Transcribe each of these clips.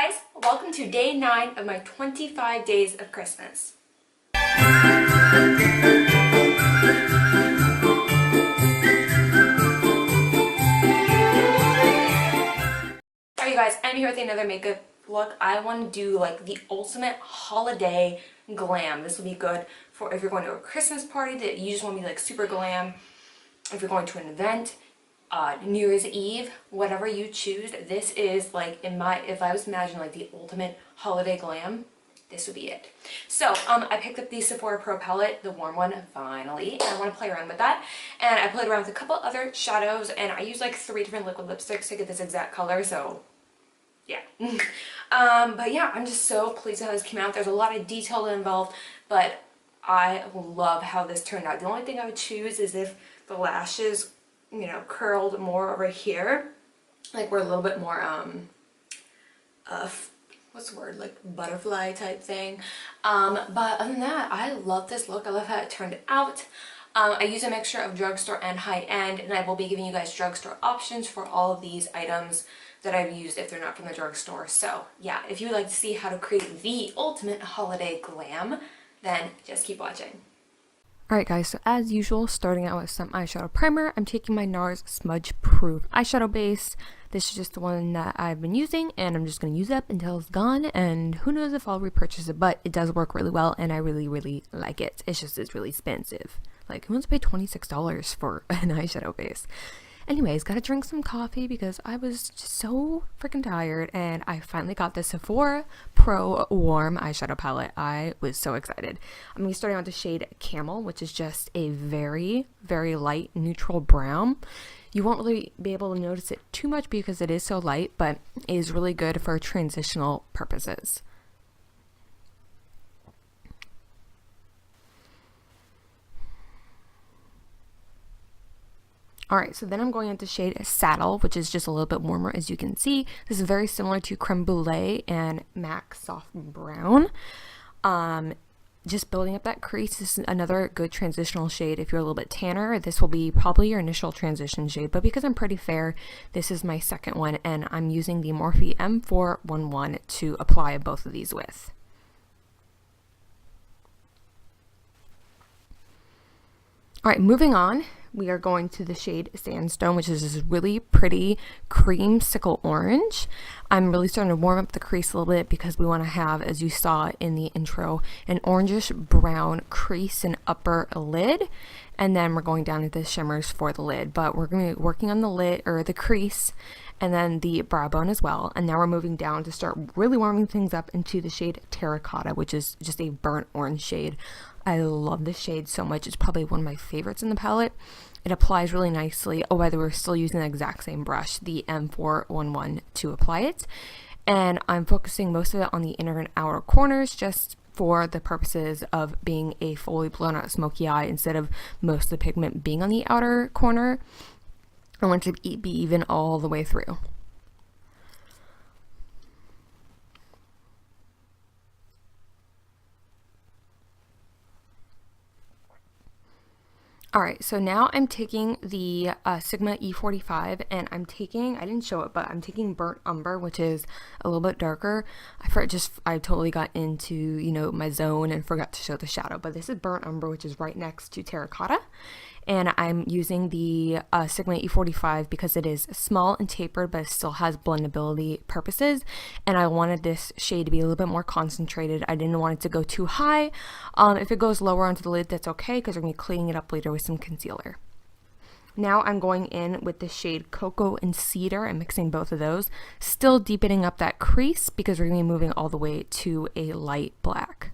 guys, welcome to day 9 of my 25 days of Christmas. Alright you guys, I'm here with another makeup look. I want to do like the ultimate holiday glam. This will be good for if you're going to a Christmas party that you just want to be like super glam, if you're going to an event, New Year's Eve, whatever you choose. This is like if I was to imagine like the ultimate holiday glam, this would be it. So I picked up the Sephora Pro palette, the warm one, finally, and I want to play around with that. And I played around with a couple other shadows, and I used like 3 different liquid lipsticks to get this exact color, so yeah. But yeah, I'm just so pleased with how this came out. There's a lot of detail involved, but I love how this turned out. The only thing I would choose is if the lashes, you know, curled more over here, like we're a little bit more what's the word, like butterfly type thing. But other than that, I love this look. I love how it turned out. I use a mixture of drugstore and high-end, and I will be giving you guys drugstore options for all of these items that I've used if they're not from the drugstore. So yeah, if you would like to see how to create the ultimate holiday glam, then just keep watching. Alright guys, so as usual, starting out with some eyeshadow primer, I'm taking my NARS Smudge Proof eyeshadow base. This is just the one that I've been using, and I'm just going to use it up until it's gone, and who knows if I'll repurchase it, but it does work really well, and I really like it. It's really expensive. Like, who wants to pay $26 for an eyeshadow base? Anyways, gotta drink some coffee because I was just so freaking tired, and I finally got the Sephora Pro Warm eyeshadow palette. I was so excited. I'm gonna be starting with the shade Camel, which is just a very light neutral brown. You won't really be able to notice it too much because it is so light, but it is really good for transitional purposes. Alright, so then I'm going into shade Saddle, which is just a little bit warmer, as you can see. This is very similar to Creme Brulee and MAC Soft Brown. Just building up that crease. This is another good transitional shade. If you're a little bit tanner, this will be probably your initial transition shade, but because I'm pretty fair, this is my second one, and I'm using the Morphe M411 to apply both of these with. Alright, moving on. We are going to the shade Sandstone, which is this really pretty creamsicle orange. I'm really starting to warm up the crease a little bit because we want to have, as you saw in the intro, an orangish brown crease and upper lid. And then we're going down into the shimmers for the lid. But we're going to be working on the lid, or the crease, and then the brow bone as well. And now we're moving down to start really warming things up into the shade Terracotta, which is just a burnt orange shade. I love this shade so much. It's probably one of my favorites in the palette. It applies really nicely. Oh, by the way, we're still using the exact same brush, the M411, to apply it. And I'm focusing most of it on the inner and outer corners, just for the purposes of being a fully blown out smoky eye instead of most of the pigment being on the outer corner. I want it to be even all the way through. Alright, so now I'm taking the Sigma E45, and I didn't show it, but I'm taking Burnt Umber, which is a little bit darker. I totally got into, you know, my zone and forgot to show the shadow, but this is Burnt Umber, which is right next to Terracotta. And I'm using the Sigma E45 because it is small and tapered, but it still has blendability purposes. And I wanted this shade to be a little bit more concentrated. I didn't want it to go too high. If it goes lower onto the lid, that's okay, because we're going to be cleaning it up later with some concealer. Now I'm going in with the shade Cocoa and Cedar and mixing both of those. Still deepening up that crease because we're going to be moving all the way to a light black.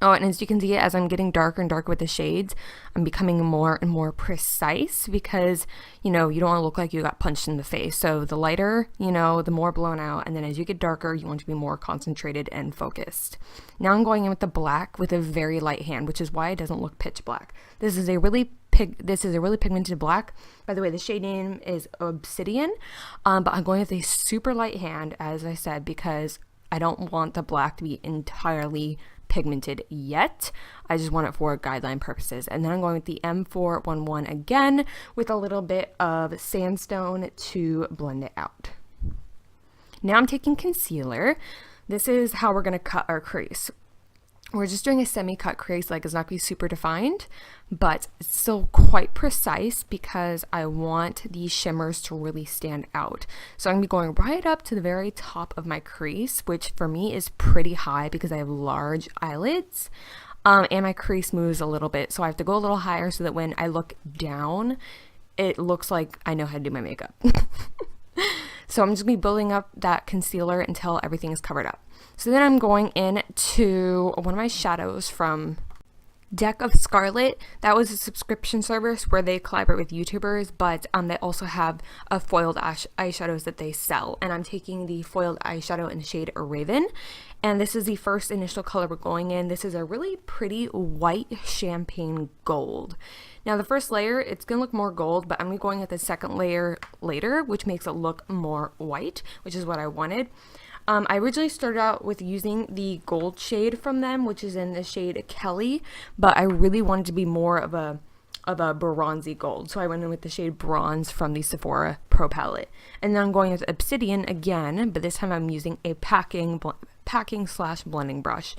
Oh, and as you can see, as I'm getting darker and darker with the shades, I'm becoming more and more precise because, you know, you don't want to look like you got punched in the face. So the lighter, you know, the more blown out. And then as you get darker, you want to be more concentrated and focused. Now I'm going in with the black with a very light hand, which is why it doesn't look pitch black. This is a really pigmented black. By the way, the shade name is Obsidian, but I'm going with a super light hand, as I said, because I don't want the black to be entirely pigmented yet. I just want it for guideline purposes. And then I'm going with the M411 again with a little bit of sandstone to blend it out. Now I'm taking concealer. This is how we're going to cut our crease. We're just doing a semi-cut crease, like it's not going to be super defined, but it's still quite precise because I want these shimmers to really stand out. So I'm going to be going right up to the very top of my crease, which for me is pretty high because I have large eyelids. And my crease moves a little bit, so I have to go a little higher so that when I look down, it looks like I know how to do my makeup. So I'm just going to be building up that concealer until everything is covered up. So then I'm going in to one of my shadows from Deck of Scarlet. That was a subscription service where they collaborate with YouTubers, but they also have a foiled eyeshadows that they sell. And I'm taking the foiled eyeshadow in the shade Raven. And this is the first initial color we're going in. This is a really pretty white champagne gold. Now the first layer, it's going to look more gold, but I'm going at the second layer later, which makes it look more white, which is what I wanted. I originally started out with using the gold shade from them, which is in the shade Kelly, but I really wanted to be more of a bronzy gold, so I went in with the shade Bronze from the Sephora Pro palette. And then I'm going with Obsidian again, but this time I'm using a packing / blending brush.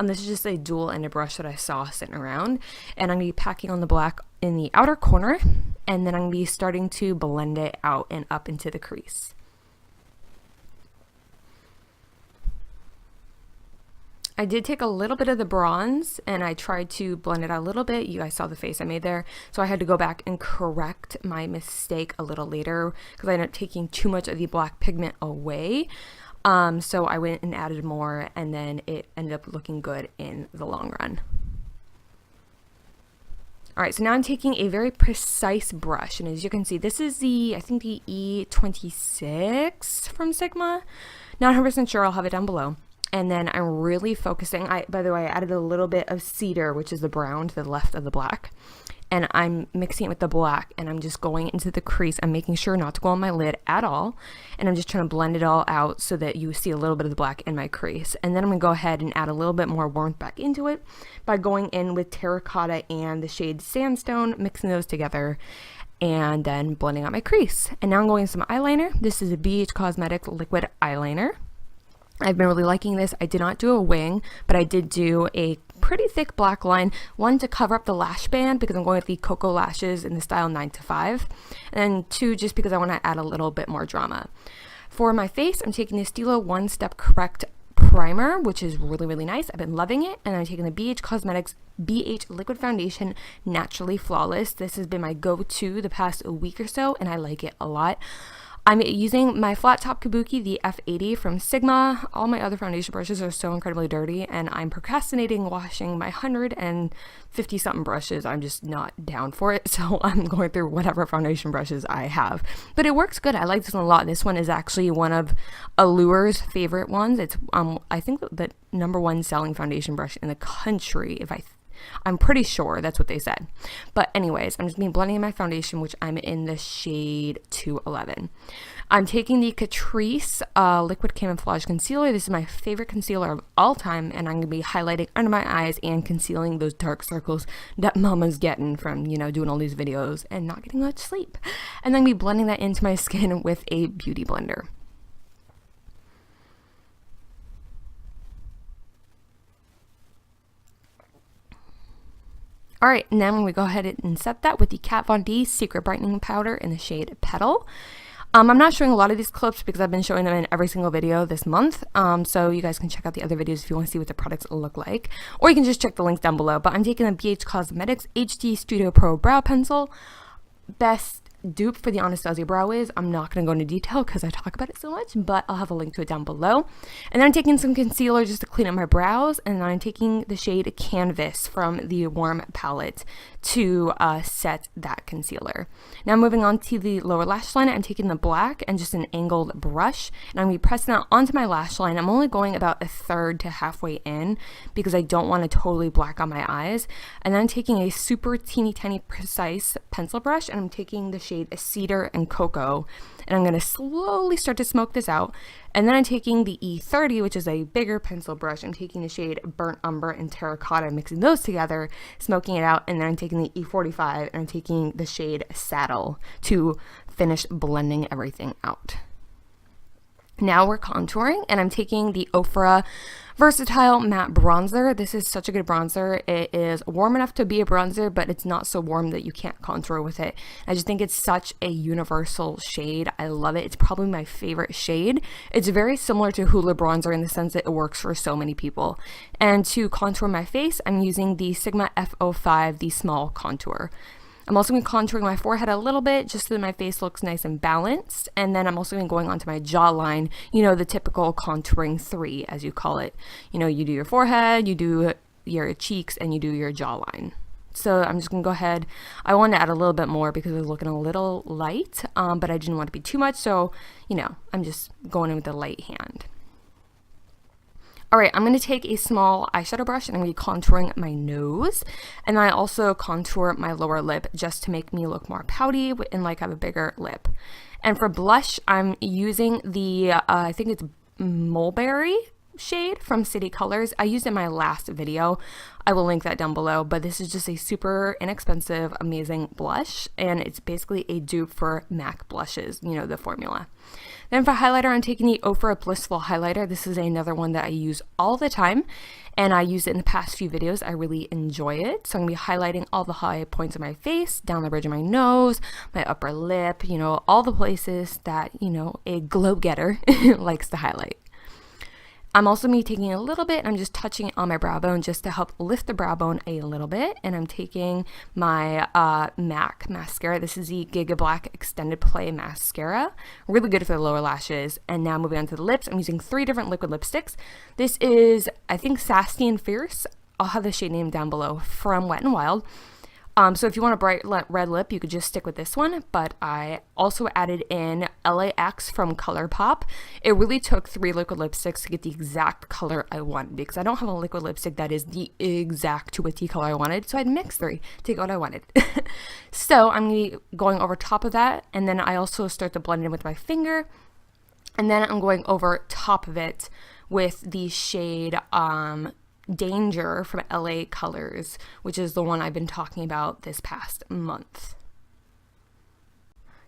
This is just a dual-ended brush that I saw sitting around, and I'm going to be packing on the black in the outer corner, and then I'm going to be starting to blend it out and up into the crease. I did take a little bit of the bronze and I tried to blend it out a little bit. You guys saw the face I made there. So I had to go back and correct my mistake a little later because I ended up taking too much of the black pigment away. So I went and added more, and then it ended up looking good in the long run. All right, so now I'm taking a very precise brush, and as you can see, this is I think the E26 from Sigma. Not 100% sure, I'll have it down below. And then I'm really focusing, by the way, I added a little bit of cedar, which is the brown to the left of the black. And I'm mixing it with the black, and I'm just going into the crease. I'm making sure not to go on my lid at all. And I'm just trying to blend it all out so that you see a little bit of the black in my crease. And then I'm going to go ahead and add a little bit more warmth back into it by going in with Terracotta and the shade Sandstone, mixing those together, and then blending out my crease. And now I'm going with some eyeliner. This is a BH Cosmetics liquid eyeliner. I've been really liking this. I did not do a wing, but I did do a pretty thick black line, one to cover up the lash band because I'm going with the Cocoa Lashes in the style 9 to 5, and then 2 just because I want to add a little bit more drama. For my face, I'm taking the Stila One Step Correct Primer, which is really, really nice. I've been loving it, and I'm taking the BH Cosmetics BH Liquid Foundation Naturally Flawless. This has been my go-to the past week or so, and I like it a lot. I'm using my flat top kabuki, the F80 from Sigma. All my other foundation brushes are so incredibly dirty, and I'm procrastinating washing my 150 something brushes. I'm just not down for it, so I'm going through whatever foundation brushes I have. But it works good. I like this one a lot. This one is actually one of Allure's favorite ones. It's I think the #1 selling foundation brush in the country, I'm pretty sure that's what they said. But anyways, I'm just blending in my foundation, which I'm in the shade 211. I'm taking the Catrice Liquid Camouflage Concealer. This is my favorite concealer of all time, and I'm going to be highlighting under my eyes and concealing those dark circles that Mama's getting from, doing all these videos and not getting much sleep. And then I'm going to be blending that into my skin with a beauty blender. All right, and then we go ahead and set that with the Kat Von D Secret Brightening Powder in the shade Petal. I'm not showing a lot of these clips because I've been showing them in every single video this month, so you guys can check out the other videos if you want to see what the products look like, or you can just check the links down below. But I'm taking the BH Cosmetics HD Studio Pro Brow Pencil. Best dupe for the Anastasia brow is, I'm not going to go into detail because I talk about it so much, but I'll have a link to it down below. And then I'm taking some concealer just to clean up my brows, and then I'm taking the shade Canvas from the Warm palette to set that concealer. Now moving on to the lower lash line, I'm taking the black and just an angled brush, and I'm going to be pressing that onto my lash line. I'm only going about a third to halfway in because I don't want to totally black on my eyes. And then I'm taking a super teeny tiny precise pencil brush, and I'm taking the shade Cedar and Cocoa, And I'm going to slowly start to smoke this out. And then I'm taking the E30, which is a bigger pencil brush. I'm taking the shade Burnt Umber and Terracotta, mixing those together, smoking it out. And then I'm taking the E45 and I'm taking the shade Saddle to finish blending everything out. Now we're contouring, and I'm taking the Ofra Versatile Matte Bronzer. This is such a good bronzer. It is warm enough to be a bronzer, but it's not so warm that you can't contour with it. I just think it's such a universal shade. I love it. It's probably my favorite shade. It's very similar to Hoola Bronzer in the sense that it works for so many people. And to contour my face, I'm using the Sigma F05, the small contour. I'm also going to contouring my forehead a little bit just so that my face looks nice and balanced. And then I'm also going to going onto my jawline, you know, the typical contouring 3, as you call it. You know, you do your forehead, you do your cheeks, and you do your jawline. So I'm just going to go ahead. I want to add a little bit more because it was looking a little light, but I didn't want it to be too much. So, you know, I'm just going in with a light hand. All right, I'm going to take a small eyeshadow brush and I'm going to be contouring my nose. And I also contour my lower lip just to make me look more pouty and like have a bigger lip. And for blush, I'm using the, I think it's Mulberry shade from City Colors. I used it in my last video. I will link that down below, but this is just a super inexpensive, amazing blush, and it's basically a dupe for MAC blushes, you know, the formula. Then for highlighter, I'm taking the Ofra Blissful Highlighter. This is another one that I use all the time, and I used it in the past few videos. I really enjoy it. So I'm going to be highlighting all the high points of my face, down the bridge of my nose, my upper lip, you know, all the places that, you know, a glow getter likes to highlight. I'm also going to be taking a little bit, I'm just touching it on my brow bone just to help lift the brow bone a little bit. And I'm taking my MAC mascara. This is the Giga Black Extended Play Mascara. Really good for the lower lashes. And now moving on to the lips, I'm using 3 different liquid lipsticks. This is, I think, Sassy and Fierce. I'll have the shade name down below, from Wet n Wild. So if you want a bright red lip, you could just stick with this one, but I also added in LAX from ColourPop. It really took 3 liquid lipsticks to get the exact color I wanted because I don't have a liquid lipstick that is the exact to a tea color I wanted, so I'd mix 3 to get what I wanted. So I'm going to be going over top of that, and then I also start to blend in with my finger, and then I'm going over top of it with the shade Danger from LA Colors, which is the one I've been talking about this past month.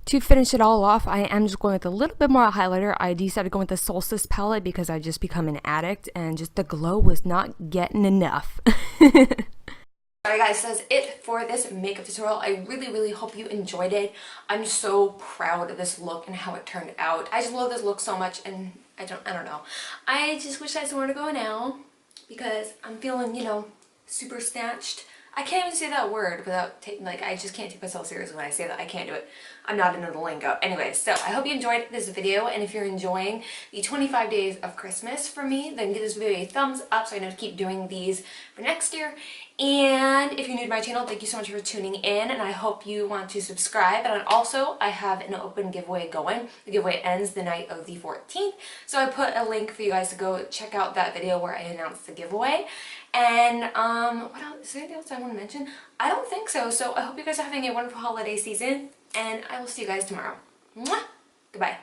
To finish it all off, I am just going with a little bit more highlighter. I decided to go with the Solstice palette because I've just become an addict and just the glow was not getting enough. Alright guys, so that's it for this makeup tutorial. I really hope you enjoyed it. I'm so proud of this look and how it turned out. I just love this look so much, and I don't know. I just wish I had somewhere to go now, because I'm feeling, you know, super snatched. I can't even say that word without taking, like, I just can't take myself seriously when I say that. I can't do it. I'm not into the lingo. Anyway, so I hope you enjoyed this video, and if you're enjoying the 25 days of Christmas for me, then give this video a thumbs up so I know to keep doing these for next year. And if you're new to my channel, thank you so much for tuning in, and I hope you want to subscribe. And also, I have an open giveaway going. The giveaway ends the night of the 14th, so I put a link for you guys to go check out that video where I announced the giveaway. And what else? Is there anything else I want to mention? I don't think so. So I hope you guys are having a wonderful holiday season, and I will see you guys tomorrow. Mwah! Goodbye.